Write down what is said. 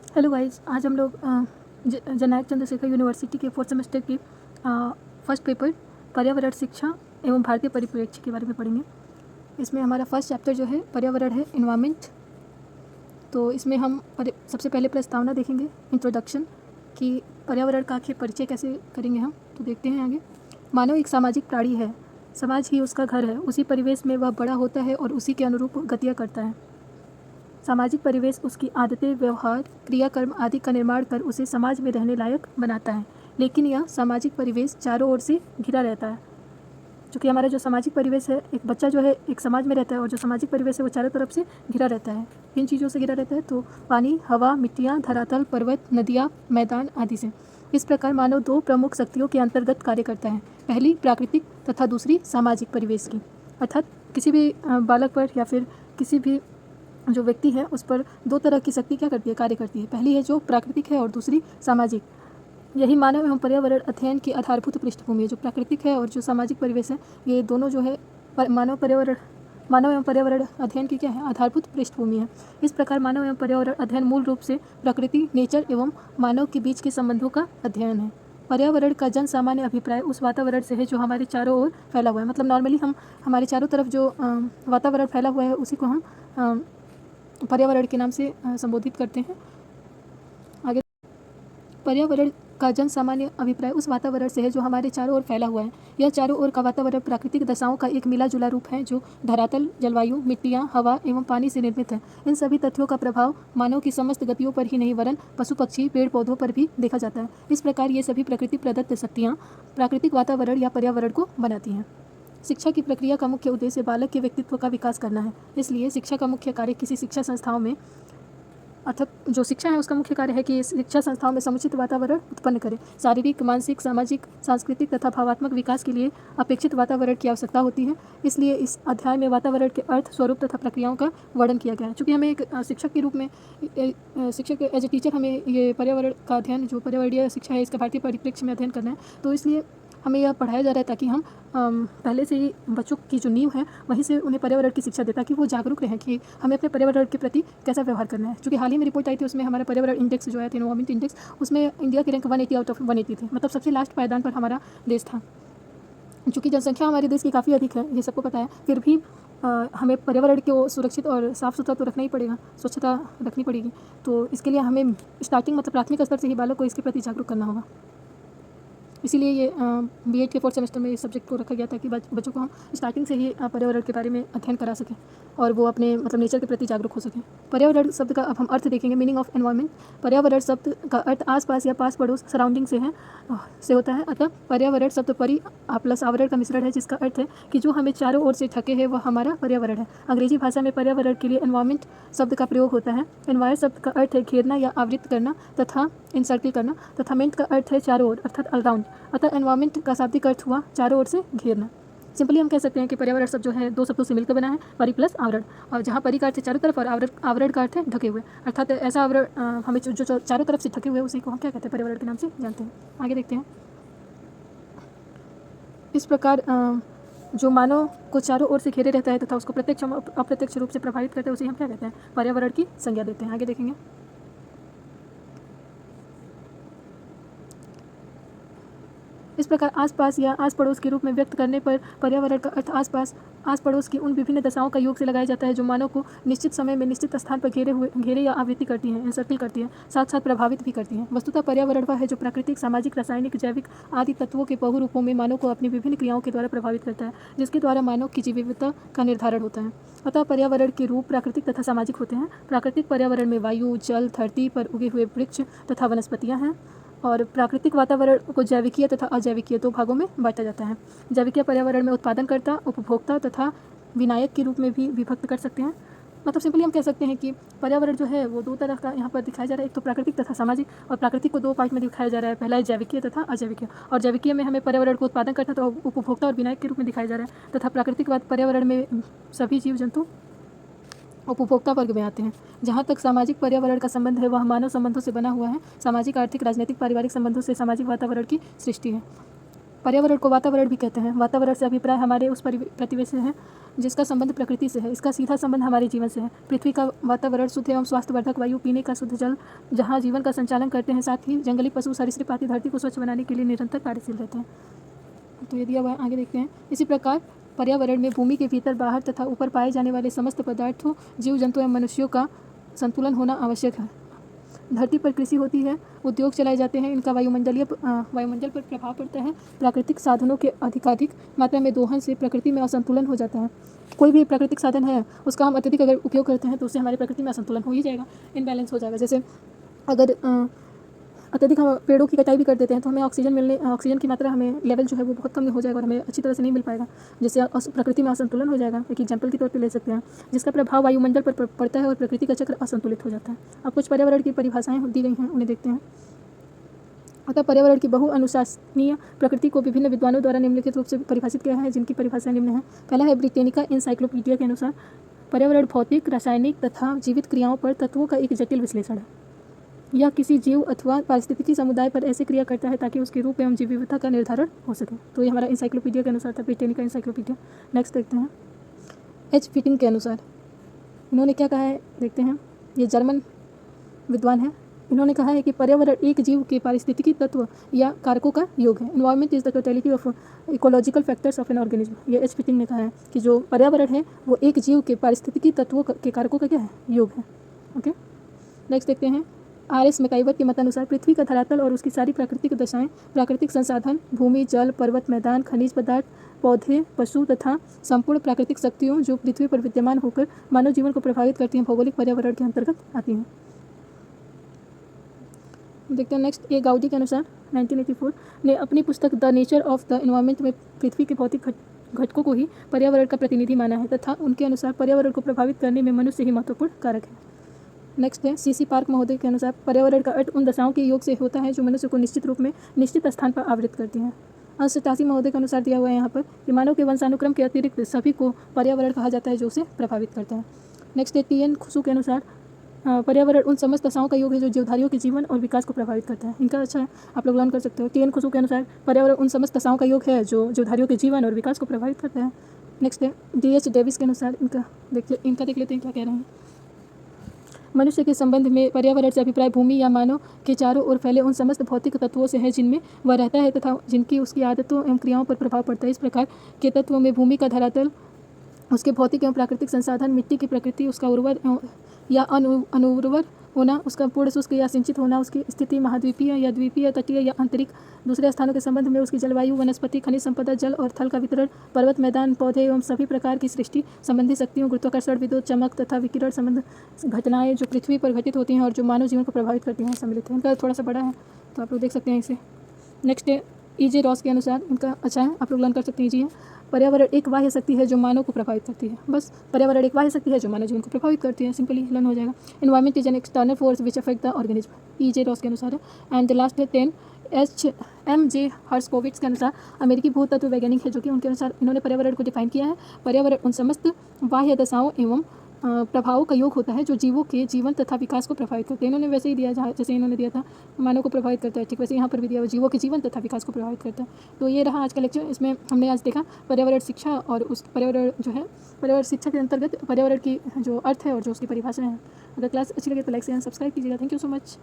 Hello guys, आज हम लोग जननायक चंद्रशेखर यूनिवर्सिटी के फोर्थ सेमेस्टर की फर्स्ट पेपर पर्यावरण शिक्षा एवं भारतीय परिप्रेक्ष्य के बारे में पढ़ेंगे। इसमें हमारा फर्स्ट चैप्टर जो है पर्यावरण है, इन्वायरमेंट। तो इसमें हम सबसे पहले प्रस्तावना देखेंगे, इंट्रोडक्शन, कि पर्यावरण का आखिर परिचय कैसे करेंगे हम। तो देखते हैं आगे। मानव एक सामाजिक प्राणी है, समाज ही उसका घर है। उसी परिवेश में वह बड़ा होता है और उसी के अनुरूप गतियाँ करता है। सामाजिक परिवेश उसकी आदतें, व्यवहार, क्रियाकर्म आदि का निर्माण कर उसे समाज में रहने लायक बनाता है। लेकिन यह सामाजिक परिवेश चारों ओर से घिरा रहता है। चूँकि हमारा जो सामाजिक परिवेश है, एक बच्चा जो है एक समाज में रहता है, और जो सामाजिक परिवेश है वो चारों तरफ से घिरा रहता है। किन चीज़ों से घिरा रहता है? तो पानी, हवा, मिट्टियाँ, धरातल, पर्वत, नदियाँ, मैदान आदि से। इस प्रकार मानव दो प्रमुख शक्तियों के अंतर्गत कार्य करता है, पहली प्राकृतिक तथा दूसरी सामाजिक परिवेश की। अर्थात किसी भी बालक पर या फिर किसी भी जो व्यक्ति है उस पर दो तरह की शक्ति क्या करती है, कार्य करती है। पहली है जो प्राकृतिक है और दूसरी सामाजिक। यही मानव एवं पर्यावरण अध्ययन की आधारभूत पृष्ठभूमि है। जो प्राकृतिक है और जो सामाजिक परिवेश है, ये दोनों जो है मानव एवं पर्यावरण अध्ययन की क्या है, आधारभूत पृष्ठभूमि है। इस प्रकार मानव एवं पर्यावरण अध्ययन मूल रूप से प्रकृति, नेचर एवं मानव के बीच के संबंधों का अध्ययन है। पर्यावरण का जन सामान्य अभिप्राय उस वातावरण से है जो हमारे चारों ओर फैला हुआ है। मतलब नॉर्मली हम हमारे चारों तरफ जो वातावरण फैला हुआ है उसी को हम पर्यावरण के नाम से संबोधित करते हैं। आगे, पर्यावरण का जन सामान्य अभिप्राय उस वातावरण से है जो हमारे चारों ओर फैला हुआ है। यह चारों ओर का वातावरण प्राकृतिक दशाओं का एक मिला जुला रूप है जो धरातल, जलवायु, मिट्टियाँ, हवा एवं पानी से निर्मित है। इन सभी तथ्यों का प्रभाव मानव की समस्त गतियों पर ही नहीं वरन पशु पक्षी, पेड़ पौधों पर भी देखा जाता है। इस प्रकार ये सभी प्रकृति प्रदत्त शक्तियाँ प्राकृतिक वातावरण या पर्यावरण को बनाती हैं। शिक्षा की प्रक्रिया का मुख्य उद्देश्य बालक के व्यक्तित्व का विकास करना है। इसलिए शिक्षा का मुख्य कार्य किसी शिक्षा संस्थाओं में, अर्थात जो शिक्षा है उसका मुख्य कार्य है कि शिक्षा संस्थाओं में समुचित वातावरण उत्पन्न करे। शारीरिक, मानसिक, सामाजिक, सांस्कृतिक तथा भावात्मक विकास के लिए अपेक्षित वातावरण की आवश्यकता होती है। इसलिए इस अध्याय में वातावरण के अर्थ, स्वरूप तथा प्रक्रियाओं का वर्णन किया गया है। चूँकि हमें एक शिक्षक के रूप में, शिक्षक एज ए टीचर हमें ये पर्यावरण का अध्ययन, जो पर्यावरणीय शिक्षा है, इसका भारतीय परिप्रेक्ष्य में अध्ययन करना है। तो इसलिए हमें यह पढ़ाया जा रहा है ताकि हम पहले से ही बच्चों की जो नींव है वहीं से उन्हें पर्यावरण की शिक्षा दे, ताकि वो जागरूक रहें कि हमें अपने पर्यावरण के प्रति कैसा व्यवहार करना है। क्योंकि हाल ही में रिपोर्ट आई थी, उसमें हमारा पर्यावरण इंडेक्स जो आया था, एनवायरमेंट इंडेक्स, उसमें इंडिया की रैंक 180 आउट ऑफ 180 थी। मतलब सबसे लास्ट पायदान पर हमारा देश था। चूँकि जनसंख्या हमारे देश की काफ़ी अधिक है, ये सबको पता है, फिर भी हमें पर्यावरण को सुरक्षित और साफ़ सुथरा तो रखना ही पड़ेगा, स्वच्छता रखनी पड़ेगी। तो इसके लिए हमें स्टार्टिंग, मतलब प्राथमिक स्तर से ही बालक को इसके प्रति जागरूक करना होगा। इसीलिए ये बीएड के फोर्थ सेमेस्टर में इस सब्जेक्ट को रखा गया था कि बच्चों को हम स्टार्टिंग से ही पर्यावरण के बारे में अध्ययन करा सकें और वो अपने मतलब नेचर के प्रति जागरूक हो सकें। पर्यावरण शब्द का अब हम अर्थ देखेंगे, मीनिंग ऑफ एनवायरनमेंट। पर्यावरण शब्द का अर्थ आसपास या पास पड़ोस, सराउंडिंग से होता है। अतः पर्यावरण शब्द परि प्लस आवरण का मिश्रण है, जिसका अर्थ है कि जो हमें चारों ओर से ढके है वह हमारा पर्यावरण है। अंग्रेजी भाषा में पर्यावरण के लिए एनवायरनमेंट शब्द का प्रयोग होता है। एनवायर शब्द का अर्थ है घेरना या आवृत करना तथा इंसर्किल करना, तथा मेंट का अर्थ है चारों ओर अर्थात अराउंड। अतः एनवायरनमेंट का शाब्दिक अर्थ हुआ चारों ओर से घेरना। सिंपली हम कह सकते हैं कि पर्यावरण शब्द जो है दो शब्दों से मिलकर बना है, परि प्लस आवरण। और जहाँ परि का अर्थ है चारों तरफ और आवरण का अर्थ है ढके हुए, अर्थात ऐसा आवरण हमें जो चारों तरफ से ढके हुए उसी को हम क्या कहते हैं, पर्यावरण के नाम से जानते हैं। आगे देखते हैं। इस प्रकार जो मानव को चारों ओर से घेरे रहता है तथा उसको प्रत्यक्ष अप्रत्यक्ष रूप से प्रभावित करता है, उसे हम क्या कहते हैं, पर्यावरण की संज्ञा देते हैं। आगे देखेंगे। इस प्रकार आसपास या आस पड़ोस के रूप में व्यक्त करने पर पर्यावरण का अर्थ आस पड़ोस की उन विभिन्न दशाओं का योग से लगाया जाता है जो मानव को निश्चित समय में निश्चित स्थान पर घेरे या आवृत्ति करती हैं, इंसर्किल करती हैं, साथ साथ प्रभावित भी करती हैं। वस्तुतः पर्यावरण वह है जो प्राकृतिक, सामाजिक, रासायनिक, जैविक आदि तत्वों के बहु रूपों में मानव को अपनी विभिन्न क्रियाओं के द्वारा प्रभावित करता है, जिसके द्वारा मानव की जीवितता का निर्धारण होता है। अतः पर्यावरण के रूप प्राकृतिक तथा सामाजिक होते हैं। प्राकृतिक पर्यावरण में वायु, जल, धरती पर उगे हुए वृक्ष तथा वनस्पतियाँ हैं। और प्राकृतिक वातावरण को जैविकीय तथा अजैविकीय दो भागों में बांटा जाता है। जैविकीय पर्यावरण में उत्पादनकर्ता, उपभोक्ता तथा विनायक के रूप में भी विभक्त कर सकते हैं। मतलब सिंपली हम कह सकते हैं कि पर्यावरण जो है वो दो तरह का यहाँ पर दिखाया जा रहा है, एक तो प्राकृतिक तथा सामाजिक। और प्राकृतिक को दो पार्ट में दिखाया जा रहा है, पहला है जैविकीय तथा अजैविकीय। और जैविकीय में हमें पर्यावरण को उत्पादनकर्ता तो उपभोक्ता और विनायक के रूप में दिखाया जा रहा है, तथा प्राकृतिक पर्यावरण में सभी जीव जंतु उपभोक्ता वर्ग में आते हैं। जहाँ तक सामाजिक पर्यावरण का संबंध है वह मानव संबंधों से बना हुआ है। सामाजिक, आर्थिक, राजनीतिक, पारिवारिक संबंधों से सामाजिक वातावरण की सृष्टि है। पर्यावरण को वातावरण भी कहते हैं। वातावरण से अभिप्राय हमारे उस प्रतिवेश से है जिसका संबंध प्रकृति से है। इसका सीधा संबंध हमारे जीवन से है। पृथ्वी का वातावरण शुद्ध एवं स्वास्थ्यवर्धक वायु, पीने का शुद्ध जल, जहाँ जीवन का संचालन करते हैं, साथ ही जंगली पशु, सरीसृप आदि धरती को स्वच्छ बनाने के लिए निरंतर कार्यशील रहते हैं। तो यदि अब आगे देखते हैं, इसी प्रकार पर्यावरण में भूमि के भीतर, बाहर तथा ऊपर पाए जाने वाले समस्त पदार्थों, जीव जंतु एवं मनुष्यों का संतुलन होना आवश्यक है। धरती पर कृषि होती है, उद्योग चलाए जाते हैं, इनका वायुमंडल पर प्रभाव पड़ता है। प्राकृतिक साधनों के अधिकाधिक मात्रा में दोहन से प्रकृति में असंतुलन हो जाता है। कोई भी प्राकृतिक साधन है उसका हम अत्यधिक अगर उपयोग करते हैं तो उससे हमारी प्रकृति में असंतुलन हो ही जाएगा, इनबैलेंस हो जाएगा। जैसे अगर अत्यधिक हम पेड़ों की कटाई भी कर देते हैं तो हमें ऑक्सीजन की मात्रा, हमें लेवल जो है वो बहुत कम हो जाएगा और हमें अच्छी तरह से नहीं मिल पाएगा, जिससे प्रकृति में असंतुलन हो जाएगा। एक एग्जाम्पल के तौर पे ले सकते हैं, जिसका प्रभाव वायुमंडल पर पड़ता है और प्रकृति का चक्र असंतुलित हो जाता है। अब कुछ पर्यावरण की परिभाषाएं दी गई हैं, उन्हें देखते हैं। अतः पर्यावरण की बहुअनुशासनीय प्रकृति को विभिन्न विद्वानों द्वारा निम्नलिखित रूप से परिभाषित किया है, जिनकी परिभाषाएं निम्न है। पहला है ब्रिटेनिका इंसाइक्लोपीडिया के अनुसार, पर्यावरण भौतिक, रासायनिक तथा जीवित क्रियाओं पर तत्वों का एक जटिल विश्लेषण है। यह किसी जीव अथवा पारिस्थितिकी समुदाय पर ऐसे क्रिया करता है ताकि उसके रूप एवं जीव विविधता का निर्धारण हो सके। तो ये हमारा इंसाइक्लोपीडिया के अनुसार था, ब्रिटेनिका इंसाइक्लोपीडिया। नेक्स्ट देखते हैं एच फिटिंग के अनुसार, इन्होंने क्या कहा है देखते हैं। ये जर्मन विद्वान है। इन्होंने कहा है कि पर्यावरण एक जीव के पारिस्थितिकी तत्व या कारकों का योग है। Environment is the totality of ecological factors of an organism. ये एच फिटिंग ने कहा है कि जो पर्यावरण है वो एक जीव के पारिस्थितिकी तत्वों के कारकों का क्या है, योग है। ओके, नेक्स्ट देखते हैं आर.एस. मैकाइवर के मतानुसार, पृथ्वी का धरातल और उसकी सारी प्राकृतिक दशाएं, प्राकृतिक संसाधन, भूमि, जल, पर्वत, मैदान, खनिज पदार्थ, पौधे, पशु तथा संपूर्ण प्राकृतिक शक्तियों जो पृथ्वी पर विद्यमान होकर मानव जीवन को प्रभावित करती हैं, भौगोलिक पर्यावरण के अंतर्गत आती हैं। देखते हैं नेक्स्ट, ए गाउडी के अनुसार 1984 ने अपनी पुस्तक the nature of the environment में पृथ्वी के भौतिक घटकों को ही पर्यावरण का प्रतिनिधि माना है तथा उनके अनुसार पर्यावरण को प्रभावित करने में मनुष्य ही महत्वपूर्ण कारक है। नेक्स्ट है सी पार्क महोदय के अनुसार, पर्यावरण का अर्थ उन दशाओं के योग से होता है जो मनुष्य को निश्चित रूप में निश्चित स्थान पर आवृत करती हैं। अंश तासी महोदय के अनुसार दिया हुआ है यहाँ पर कि मानव के वंशानुक्रम के अतिरिक्त सभी को पर्यावरण कहा जाता है जो उसे प्रभावित करता है। नेक्स्ट है टी.एन. खुसू के अनुसार, पर्यावरण उन समस्त दशाओं का योग है जो जीवधारियों के जीवन और विकास को प्रभावित करता है। इनका अच्छा है, आप लोग लर्न कर सकते हो। टी.एन. खुसू के अनुसार पर्यावरण उन समस्त दशाओं का योग है जो जीवधारियों के जीवन और विकास को प्रभावित करता है। नेक्स्ट है D.H. डेविस के अनुसार, इनका देख लेते हैं क्या कह रहे हैं। मनुष्य के संबंध में पर्यावरण से अभिप्राय भूमि या मानव के चारों ओर फैले उन समस्त भौतिक तत्वों से है जिनमें वह रहता है तथा जिनकी उसकी आदतों एवं क्रियाओं पर प्रभाव पड़ता है। इस प्रकार के तत्वों में भूमि का धरातल, उसके भौतिक एवं प्राकृतिक संसाधन, मिट्टी की प्रकृति, उसका उर्वर या अनुर्वर होना, उसका पूर्ण शुष्क या सिंचित होना, उसकी स्थिति महाद्वीपीय या द्वीपीय, तटीय या आंतरिक, दूसरे स्थानों के संबंध में उसकी जलवायु, वनस्पति, खनिज संपदा, जल और थल का वितरण, पर्वत, मैदान, पौधे एवं सभी प्रकार की सृष्टि संबंधी शक्तियों, गुरुत्वाकर्षण, विद्युत चमक तथा विकिरण संबंध घटनाएं जो पृथ्वी पर घटित होती हैं और जो मानव जीवन को प्रभावित करती हैं सम्मिलित है। इनका थोड़ा सा बड़ा है तो आप लोग देख सकते हैं इसे। नेक्स्ट है E.J. रॉस के अनुसार, इनका अच्छा है, आप लोग लर्न कर सकते हैं। जी है, पर्यावरण एक बाह्य शक्ति है जो मानव को प्रभावित करती है। बस पर्यावरण एक बाह्य शक्ति है जो मानव जीवन को प्रभावित करती है, सिंपली लर्न हो जाएगा। Environment is an external force which affect the organism, E.J. Ross के अनुसार है। एंड द लास्ट है 10 H.M.J. हर्स्कोविट्ज के अनुसार, अमेरिकी भूतत्व वैज्ञानिक है जो कि उनके अनुसार इन्होंने पर्यावरण को डिफाइन किया है। पर्यावरण उन समस्त बाह्य दशाओं एवं प्रभावों का योग होता है जो जीवों के जीवन तथा विकास को प्रभावित करते हैं। इन्होंने वैसे ही दिया जैसे इन्होंने दिया था मानव को प्रभावित करता है, ठीक वैसे यहाँ पर भी दिया हुआ जीवों के जीवन तथा विकास को प्रभावित करता है। तो ये रहा आज का लेक्चर। इसमें हमने आज देखा पर्यावरण शिक्षा और उस पर्यावरण जो है पर्यावरण शिक्षा के अंतर्गत पर्यावरण की जो अर्थ है और जो उसकी परिभाषा है। अगर क्लास अच्छी लगे तो लाइक शेयर सब्सक्राइब कीजिएगा। Thank you so much.